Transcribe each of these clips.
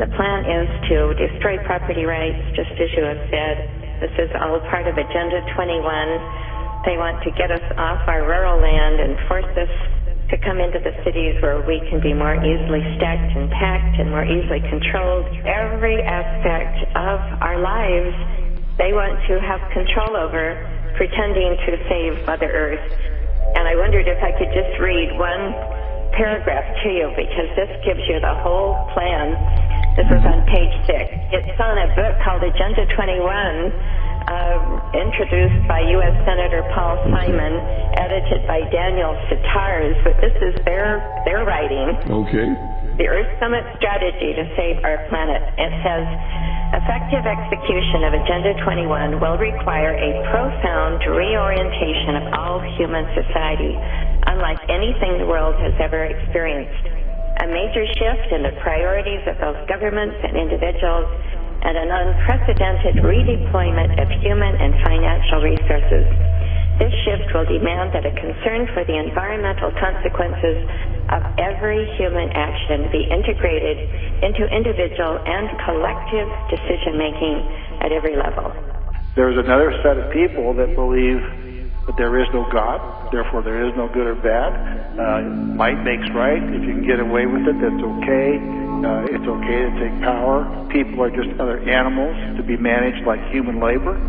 the plan is to destroy property rights, just as you have said. This is all part of Agenda 21. They want to get us off our rural land and force us to come into the cities where we can be more easily stacked and packed and more easily controlled. Every aspect of our lives they want to have control over, pretending to save Mother Earth. And I wondered if I could just read one paragraph to you, because this gives you the whole plan. This is on page 6. It's on a book called Agenda 21, introduced by U.S. Senator Paul Simon, edited by Daniel Titor, but this is their writing. Okay. The Earth Summit Strategy to Save Our Planet. It says, effective execution of Agenda 21 will require a profound reorientation of all human society, unlike anything the world has ever experienced. A major shift in the priorities of both governments and individuals, and an unprecedented redeployment of human and financial resources. This shift will demand that a concern for the environmental consequences of every human action be integrated into individual and collective decision-making at every level. There's another set of people that believe that there is no God, therefore there is no good or bad. Might makes right. If you can get away with it, that's okay. It's okay to take power. People are just other animals to be managed like human labor.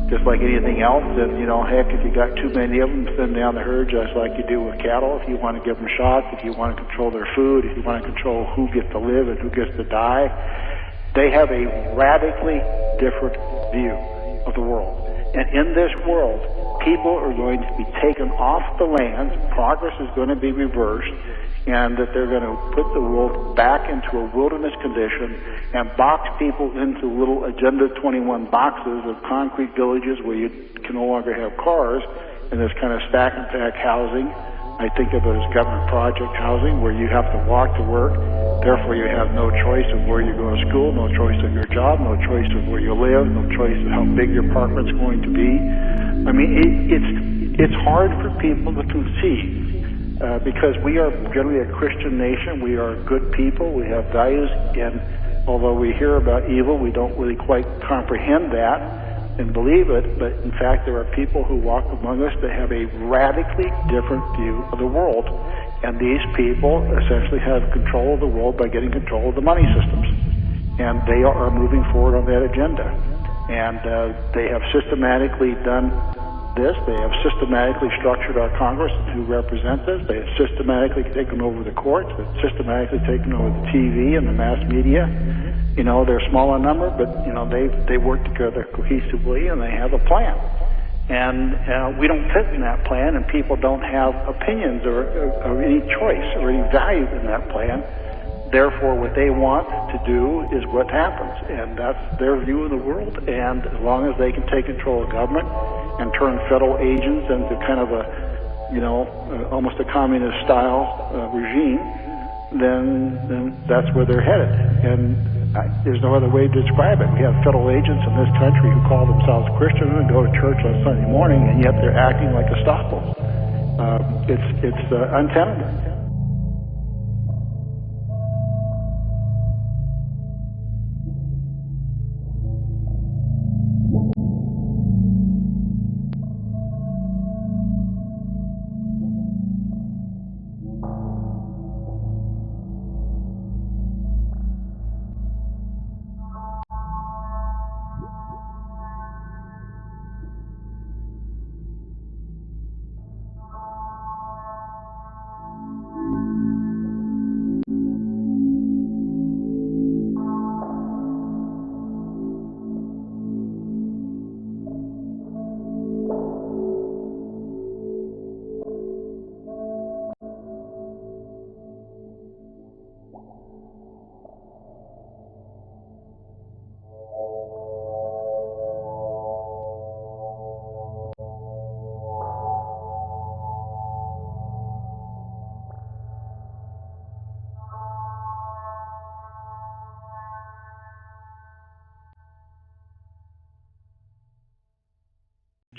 Just like anything else, and heck, if you got too many of them, send down the herd just like you do with cattle. If you want to give them shots, if you want to control their food, if you want to control who gets to live and who gets to die, they have a radically different view of the world. And in this world, people are going to be taken off the lands, progress is going to be reversed, and that they're going to put the world back into a wilderness condition and box people into little Agenda 21 boxes of concrete villages where you can no longer have cars, and this kind of stack and pack housing. I think of it as government project housing, where you have to walk to work, therefore you have no choice of where you go to school, no choice of your job, no choice of where you live, no choice of how big your apartment's going to be. I mean, it's hard for people to conceive. Because we are generally a Christian nation, we are good people, we have values, and although we hear about evil, we don't really quite comprehend that and believe it, but in fact there are people who walk among us that have a radically different view of the world, and these people essentially have control of the world by getting control of the money systems, and they are moving forward on that agenda, and they have systematically done this. They have systematically structured our Congress and who represents us. They have systematically taken over the courts. They've systematically taken over the TV and the mass media. They're small in number, but they work together cohesively and they have a plan. And we don't fit in that plan, and people don't have opinions or any choice or any value in that plan. Therefore, what they want to do is what happens, and that's their view of the world. And as long as they can take control of government and turn federal agents into kind of a, almost a communist-style regime, then that's where they're headed. And there's no other way to describe it. We have federal agents in this country who call themselves Christian and go to church on Sunday morning, and yet they're acting like Gestapo. It's untenable.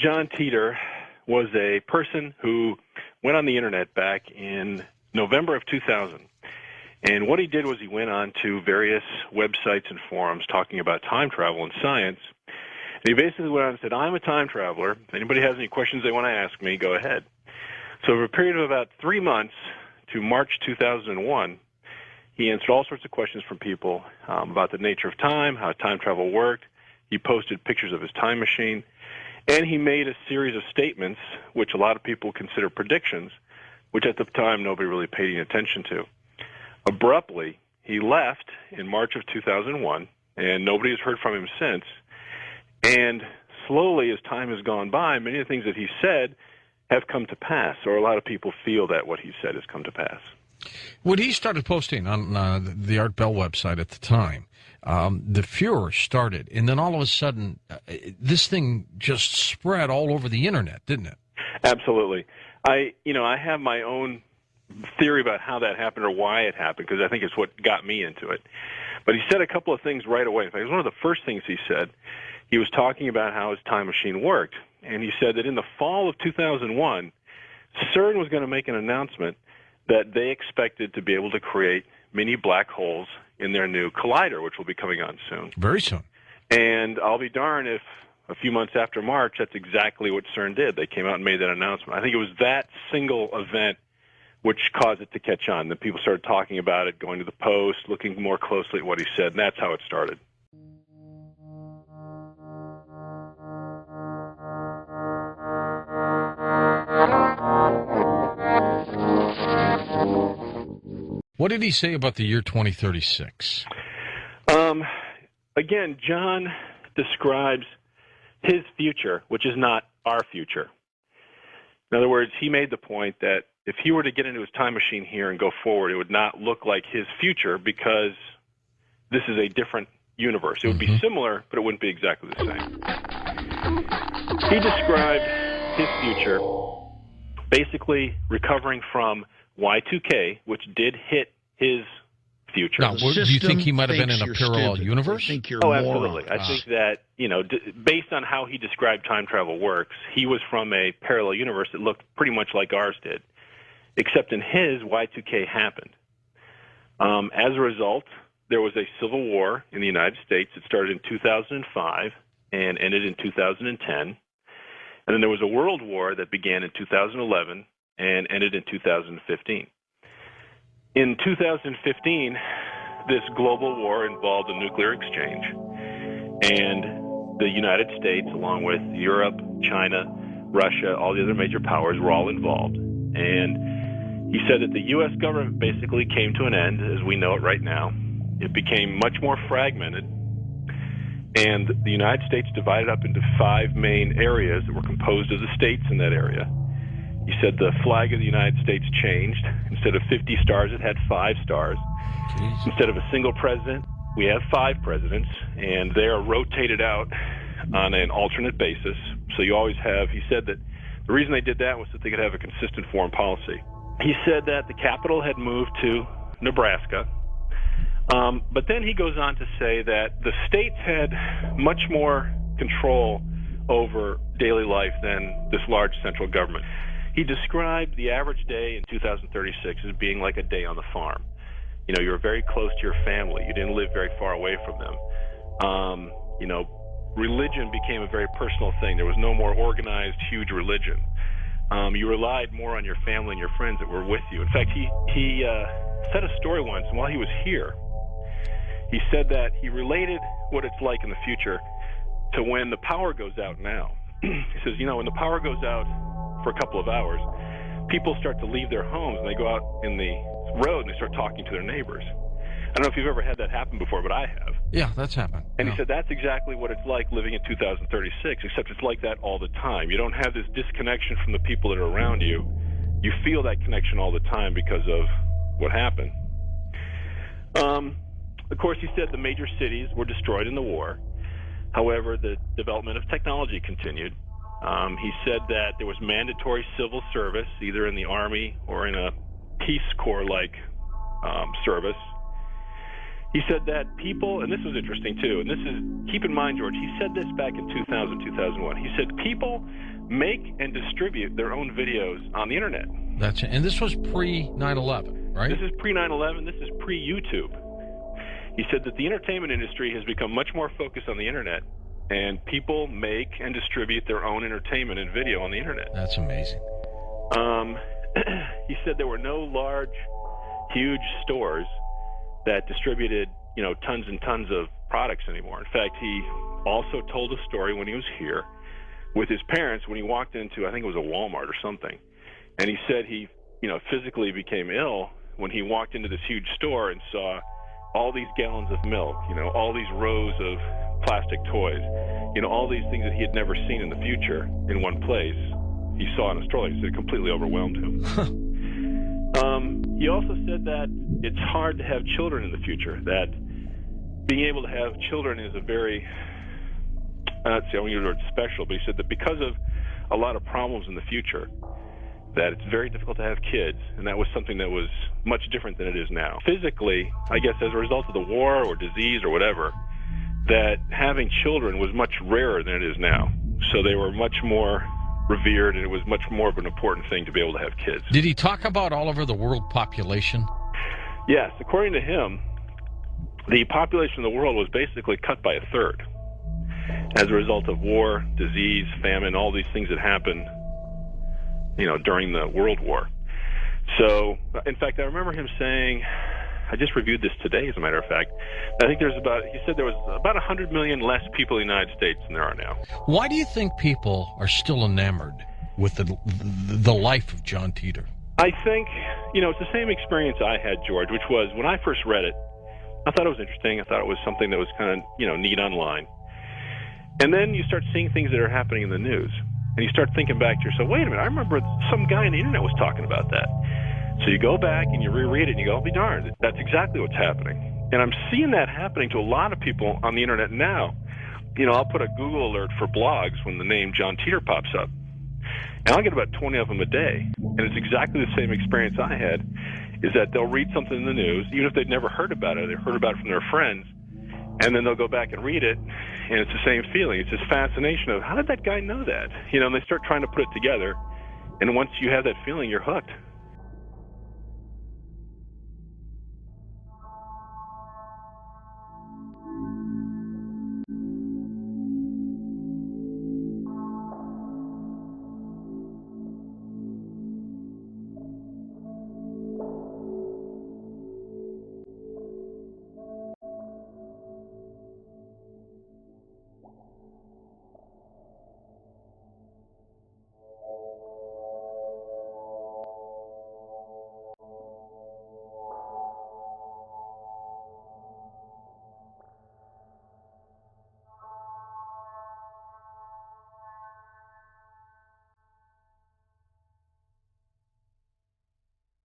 John Titor was a person who went on the internet back in November of 2000, And what he did was he went on to various websites and forums talking about time travel and science. And he basically went on and said, I'm a time traveler. If anybody has any questions they want to ask me, go ahead. So over a period of about 3 months to March 2001, he answered all sorts of questions from people about the nature of time, how time travel worked. He posted pictures of his time machine. And he made a series of statements, which a lot of people consider predictions, which at the time nobody really paid any attention to. Abruptly, he left in March of 2001, and nobody has heard from him since. And slowly, as time has gone by, many of the things that he said have come to pass, or a lot of people feel that what he said has come to pass. When he started posting on the Art Bell website at the time, the furor started, and then all of a sudden, this thing just spread all over the internet, didn't it? Absolutely. I have my own theory about how that happened or why it happened, because I think it's what got me into it. But he said a couple of things right away. In fact, it was one of the first things he said. He was talking about how his time machine worked, and he said that in the fall of 2001, CERN was going to make an announcement that they expected to be able to create mini black holes in their new collider, which will be coming on soon. Very soon. And I'll be darned if a few months after March, that's exactly what CERN did. They came out and made that announcement. I think it was that single event which caused it to catch on. Then people started talking about it, going to the Post, looking more closely at what he said, and that's how it started. What did he say about the year 2036? Again, John describes his future, which is not our future. In other words, he made the point that if he were to get into his time machine here and go forward, it would not look like his future because this is a different universe. It would be similar, but it wouldn't be exactly the same. He described his future basically recovering from Y2K, which did hit his future. Now, do you think he might have been in a parallel universe? Oh, absolutely. I think that, based on how he described time travel works, he was from a parallel universe that looked pretty much like ours did, except in his, Y2K happened. As a result, there was a civil war in the United States. It started in 2005 and ended in 2010. And then there was a world war that began in 2011 and ended in 2015. In 2015, this global war involved a nuclear exchange, and the United States, along with Europe, China, Russia, all the other major powers, were all involved. And he said that the U.S. government basically came to an end as we know it right now. It became much more fragmented, and the United States divided up into 5 main areas that were composed of the states in that area. He said the flag of the United States changed. Instead of 50 stars, it had 5 stars. Jeez. Instead of a single president, we have 5 presidents, and they are rotated out on an alternate basis. So you always have, he said that the reason they did that was that they could have a consistent foreign policy. He said that the capital had moved to Nebraska, but then he goes on to say that the states had much more control over daily life than this large central government. He described the average day in 2036 as being like a day on the farm. You were very close to your family. You didn't live very far away from them. Religion became a very personal thing. There was no more organized, huge religion. You relied more on your family and your friends that were with you. In fact, he said a story once, and while he was here, he said that he related what it's like in the future to when the power goes out now. He says, when the power goes out for a couple of hours, people start to leave their homes and they go out in the road and they start talking to their neighbors. I don't know if you've ever had that happen before, but I have. Yeah, that's happened. And he said that's exactly what it's like living in 2036, except it's like that all the time. You don't have this disconnection from the people that are around you. You feel that connection all the time because of what happened. Of course, he said the major cities were destroyed in the war. However, the development of technology continued. He said that there was mandatory civil service, either in the Army or in a Peace Corps-like service. He said that people, and this was interesting too, and this is, keep in mind, George, he said this back in 2000, 2001. He said people make and distribute their own videos on the internet. And this was pre-9/11. right? This is pre-9/11. This is pre-YouTube. He said that the entertainment industry has become much more focused on the internet, and people make and distribute their own entertainment and video on the internet. That's amazing. He said there were no large, huge stores that distributed, tons and tons of products anymore. In fact, he also told a story when he was here with his parents when he walked into, I think it was a Walmart or something, and he said he, physically became ill when he walked into this huge store and saw all these gallons of milk, all these rows of plastic toys, all these things that he had never seen in the future in one place. He saw in a store. He said it completely overwhelmed him. He also said that it's hard to have children in the future, that being able to have children is a very, I won't use the word special, but he said that because of a lot of problems in the future, that it's very difficult to have kids, and that was something that was much different than it is now. Physically, I guess as a result of the war or disease or whatever, that having children was much rarer than it is now. So they were much more revered, and it was much more of an important thing to be able to have kids. Did he talk about all over the world population? Yes. According to him, the population of the world was basically cut by a third as a result of war, disease, famine, all these things that happened during the World War. So, in fact, I remember him saying, I just reviewed this today, as a matter of fact, I think he said there was about 100 million less people in the United States than there are now. Why do you think people are still enamored with the life of John Titor? I think, it's the same experience I had, George, which was when I first read it, I thought it was interesting. I thought it was something that was kind of, neat online. And then you start seeing things that are happening in the news. And you start thinking back to yourself, wait a minute, I remember some guy on the internet was talking about that. So you go back and you reread it and you go, I'll be darned, that's exactly what's happening. And I'm seeing that happening to a lot of people on the internet now. I'll put a Google alert for blogs when the name John Titor pops up. And I'll get about 20 of them a day. And it's exactly the same experience I had, is that they'll read something in the news, even if they'd never heard about it, they heard about it from their friends, and then they'll go back and read it, and it's the same feeling. It's this fascination of, how did that guy know that? And they start trying to put it together, and once you have that feeling, you're hooked.